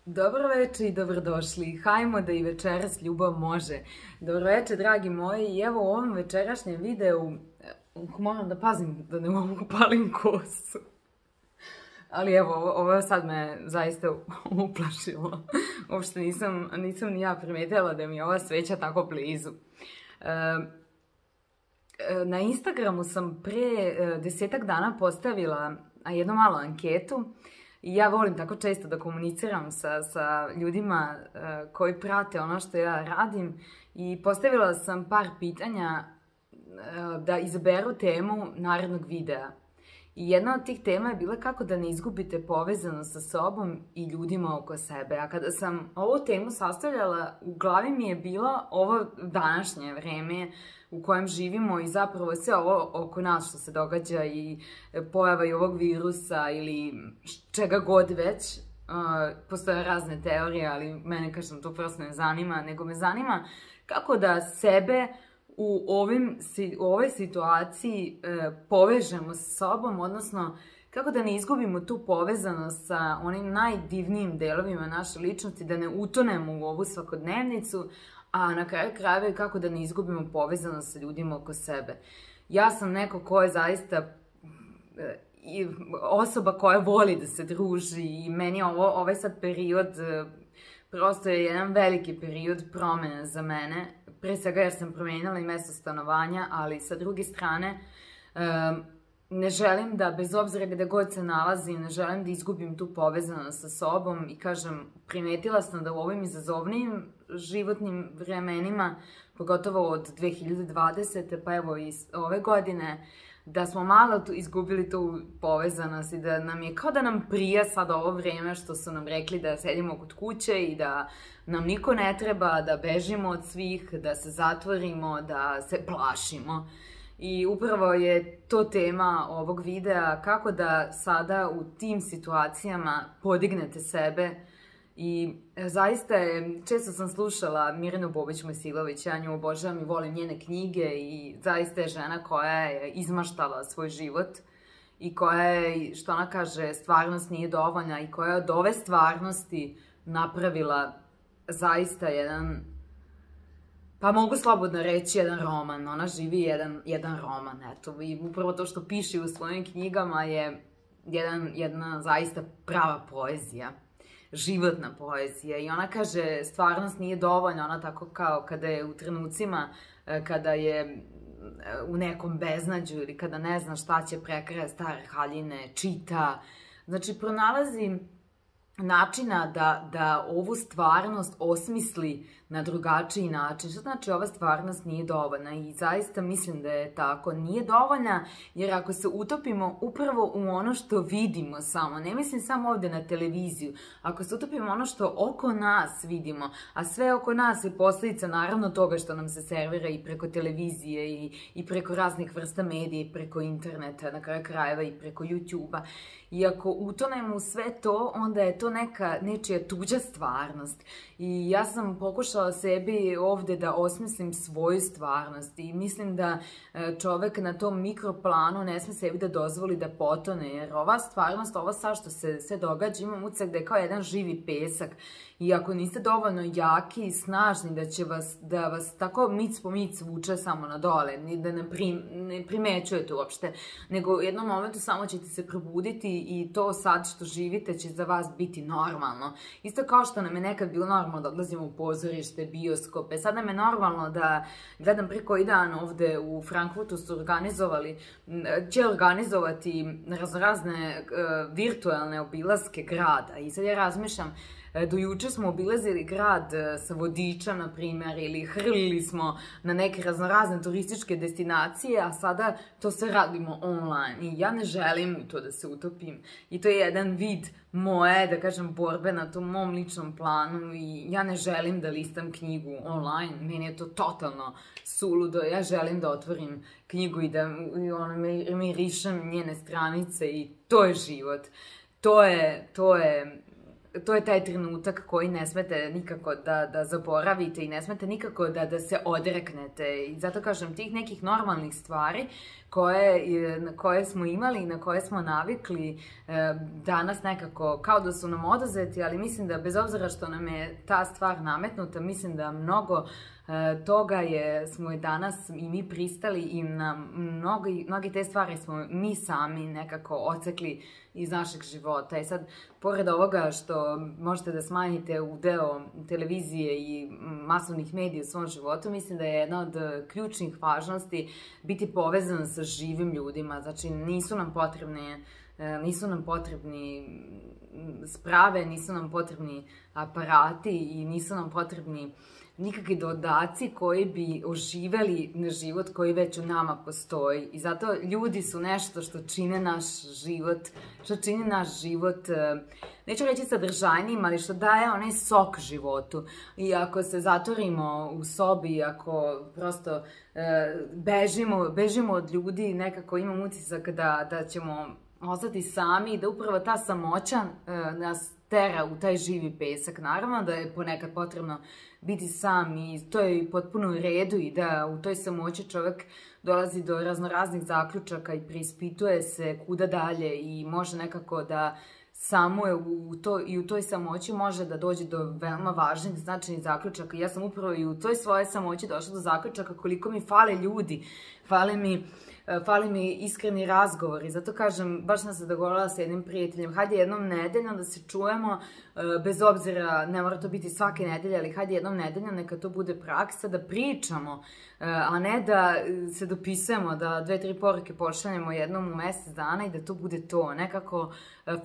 Dobro veče i dobrodošli. Hajmo da i večeras ljubav može. Dobro veče, dragi moji. I evo u ovom večerašnjem videu moram da pazim da ne upalim kosu. Ali evo, ovo sad me zaista uplašilo. Uopšte nisam ni ja primetila da mi je ova sveća tako blizu. Na Instagramu sam pre 10 dana postavila jednu malu anketu. I ja volim tako često da komuniciram sa ljudima koji prate ono što ja radim i postavila sam par pitanja da izaberu temu narednog videa. I jedna od tih tema je bila kako da ne izgubite povezanost sa sobom i ljudima oko sebe. A kada sam ovu temu sastavljala, u glavi mi je bilo ovo današnje vreme u kojem živimo i zapravo sve ovo oko nas što se događa i pojava i ovog virusa ili čega god već. Postoje razne teorije, ali mene, kažem, to prosto ne zanima, nego me zanima kako da sebe u ovoj situaciji povežemo sa sobom, odnosno kako da ne izgubimo tu povezanost sa onim najdivnijim delovima naše ličnosti, da ne utonemo u ovu svakodnevnicu, a na kraju krajeva kako da ne izgubimo povezanost sa ljudima oko sebe. Ja sam neko ko je zaista osoba koja voli da se druži i meni je ovaj sad period, prosto je jedan veliki period promene za mene. Pre svega jer sam promenila i mesto stanovanja, ali sa druge strane ne želim da, bez obzira gde god se nalazim, ne želim da izgubim tu povezanost sa sobom i kažem, primetila sam da u ovim izazovnijim životnim vremenima, pogotovo od 2020. pa evo i ove godine, da smo malo izgubili tu povezanost i da nam je kao da nam prija sad ovo vreme što su nam rekli da sedimo kod kuće i da nam niko ne treba, da bežimo od svih, da se zatvorimo, da se plašimo. I upravo je to tema ovog videa, kako da sada u tim situacijama podignete sebe. I zaista često sam slušala Mirjanu Bobić Mojsilović, ja nju obožavam i volim njene knjige i zaista je žena koja je izmaštala svoj život i koja je, što ona kaže, stvarnost nije dovoljna i koja je od ove stvarnosti napravila zaista jedan, pa mogu slobodno reći, jedan roman. Ona živi jedan roman, eto. I upravo to što piše u svojim knjigama je jedna zaista prava poezija. Životna poezija. I ona kaže, stvarnost nije dovoljna, ona tako kao kada je u trenucima, kada je u nekom beznađu ili kada ne zna šta će, prekraja stare haljine, čita. Znači, pronalazi načina da ovu stvarnost osmisli na drugačiji način. Što znači ova stvarnost nije dovoljna? I zaista mislim da je tako. Nije dovoljna jer ako se utopimo upravo u ono što vidimo samo, ne mislim samo ovde na televiziju, ako se utopimo ono što oko nas vidimo, a sve oko nas je posledica naravno toga što nam se servira i preko televizije i preko raznih vrsta medija i preko interneta, na kraju krajeva i preko YouTube-a. I ako utonemo u sve to, onda je to nečija tuđa stvarnost. I ja sam pokušala sebi ovde da osmislim svoju stvarnost i mislim da čovek na tom mikroplanu ne sme sebi da dozvoli da potone, jer ova stvarnost, ovo sad što se sve događa, imam utisak da je kao jedan živi pesak i ako niste dovoljno jaki i snažni da vas tako mic po mic vuče samo na dole, da ne primećujete uopšte, nego u jednom momentu samo ćete se probuditi i to sad što živite će za vas biti normalno. Isto kao što nam je nekad bilo normalno da odlazimo u pozorište, bioskope, sad nam je normalno da, gledam pre koji dan ovde u Frankfurtu su će organizovati raznorazne virtualne obilaske grada i sad ja razmišljam, do juče smo obilazili grad sa vodiča, na primjer, ili hrlili smo na neke raznorazne turističke destinacije, a sada to sve radimo online. I ja ne želim to da se utopim. I to je jedan vid moje, da kažem, borbe na tom mom ličnom planu i ja ne želim da listam knjigu online. Meni je to totalno suludo. Ja želim da otvorim knjigu i da mirišem njene stranice i to je život. To je to je taj trenutak koji ne smete nikako da zaboravite i ne smete nikako da se odreknete. I zato kažem, tih nekih normalnih stvari koje smo imali i na koje smo navikli danas nekako kao da su nam oduzeti, ali mislim da bez obzira što nam je ta stvar nametnuta, mislim da mnogo toga smo danas i mi pristali i na mnogi te stvari smo mi sami nekako ocekli iz našeg života. I sad, pored ovoga što možete da smanjite udeo televizije i masovnih medija u svom životu, mislim da je jedna od ključnih važnosti biti povezan sa živim ljudima. Znači, nisu nam potrebni sprave, nisu nam potrebni aparati i nisu nam potrebni nikakvi dodaci koji bi oživeli na život koji već u nama postoji. I zato ljudi su nešto što čine naš život, neću reći sadržajnijim, ali što daje onaj sok životu. I ako se zatvorimo u sobi, ako prosto bežimo od ljudi, nekako imam utisak da ćemo ostati sami i da upravo ta samoća nas tera u taj živi pesak. Naravno da je ponekad potrebno biti sam i to je potpuno u redu i da u toj samoći čovjek dolazi do raznoraznih zaključaka i preispituje se kuda dalje i može nekako da samo je i u toj samoći može da dođe do veoma važnih, značajnih zaključaka. Ja sam upravo i u toj svojoj samoći došla do zaključaka koliko mi fale ljudi, fali mi iskreni razgovor. I zato kažem, baš sam se dogovorila sa jednim prijateljem, hajde jednom nedeljno da se čujemo, bez obzira, ne mora to biti svake nedelje, ali hajde jednom nedeljno, neka to bude praksa, da pričamo, a ne da se dopisujemo, da 2-3 poruke pošaljemo jednom u mesec dana i da to bude to. Nekako,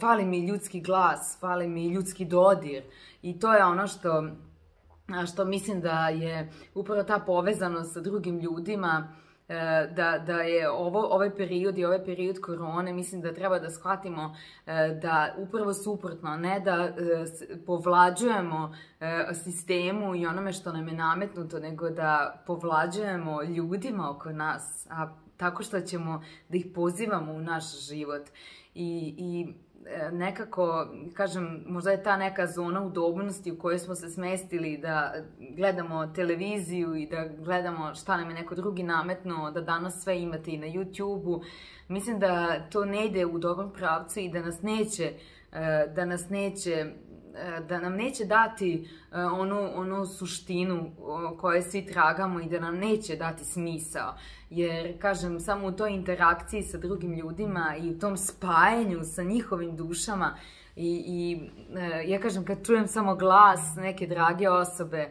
fali mi ljudski glas, fali mi ljudski dodir i to je ono što mislim da je upravo ta povezanost sa drugim ljudima, da je ovaj period korone, mislim da treba da shvatimo da upravo suprotno, ne da povlađujemo sistemu i onome što nam je nametnuto, nego da povlađujemo ljudima oko nas, a tako što ćemo da ih pozivamo u naš život. I nekako, kažem, možda je ta neka zona udobnosti u kojoj smo se smestili da gledamo televiziju i da gledamo šta nam je neko drugi nametnuo, da danas sve imate i na YouTube-u. Mislim da to ne ide u dobrom pravcu i da nam neće dati onu suštinu koje svi tragamo i da nam neće dati smisao. Jer, kažem, samo u toj interakciji sa drugim ljudima i u tom spajanju sa njihovim dušama ja kažem, kad čujem samo glas neke drage osobe,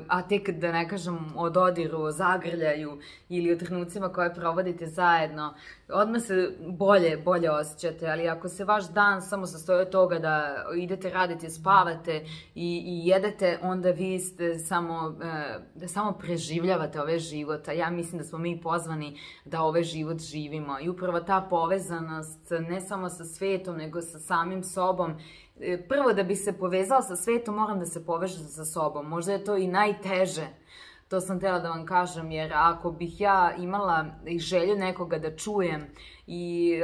a tek da ne kažem o dodiru, o zagrljaju ili o trenucima koje provodite zajedno, odmah se bolje osjećate, ali ako se vaš dan samo sastoji od toga da idete, radite, spavate i jedete, onda vi ste samo preživljavate ovaj život, a ja mislim da smo mi pozvani da ovaj život živimo. I upravo ta povezanost ne samo sa svetom, nego sa samim sobom. Prvo, da bi se povezala sa svetom, moram da se povežem sa sobom. Možda je to i najteže. To sam htjela da vam kažem, jer ako bih ja imala i želju nekoga da čujem,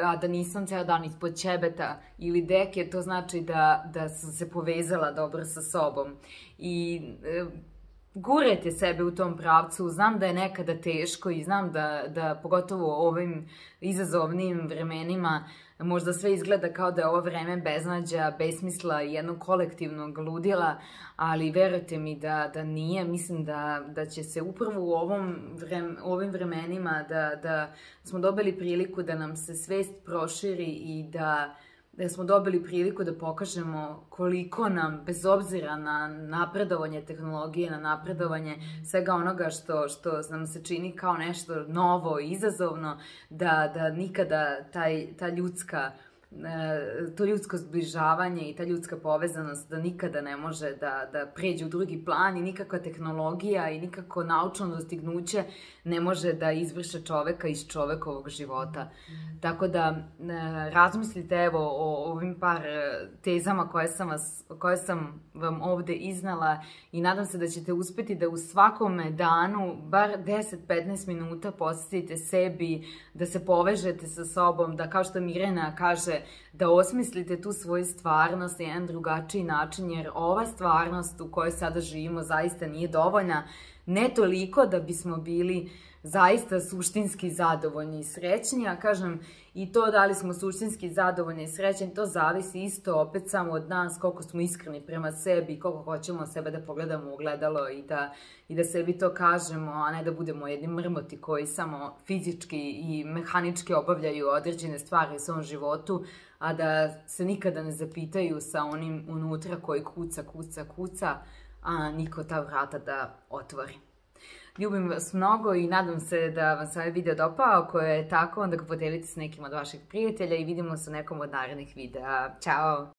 a da nisam cijela dan ispod ćebeta ili deke, to znači da sam se povezala dobro sa sobom. I gurajte sebe u tom pravcu. Znam da je nekada teško i znam da pogotovo u ovim izazovnim vremenima možda sve izgleda kao da je ovo vreme beznađa, besmisla i jednog kolektivnog ludila, ali verujte mi da nije. Mislim da će se upravo u ovim vremenima da smo dobili priliku da nam se svest proširi i da smo dobili priliku da pokažemo koliko nam, bez obzira na napredovanje tehnologije, na napredovanje svega onoga što nam se čini kao nešto novo i izazovno, da nikada to ljudsko zbližavanje i ta ljudska povezanost da nikada ne može da pređe u drugi plan i nikakva tehnologija i nikako naučno dostignuće ne može da izvrše čoveka iz čovekovog života. Tako da razmislite evo o ovim par tezama koje sam vam ovde iznala i nadam se da ćete uspeti da u svakome danu bar 10-15 minuta posvetite sebi, da se povežete sa sobom, da kao što Mirjana kaže, da osmislite tu svoju stvarnost na jedan drugačiji način, jer ova stvarnost u kojoj sada živimo zaista nije dovoljna, ne toliko da bismo bili zaista suštinski zadovoljni i srećni, a kažem, i to da li smo suštinski zadovoljni i srećni, to zavisi isto opet samo od nas, koliko smo iskreni prema sebi, koliko hoćemo sebe da pogledamo u ogledalo i da sebi to kažemo, a ne da budemo jedni mrmoti koji samo fizički i mehanički obavljaju određene stvari u svom životu, a da se nikada ne zapitaju sa onim unutra koji kuca, a niko ta vrata da otvori. Ljubim vas mnogo i nadam se da vam se ovaj video dopao. Ako je tako, onda ga podelite s nekim od vaših prijatelja i vidimo se u nekom od narednih videa. Ćao!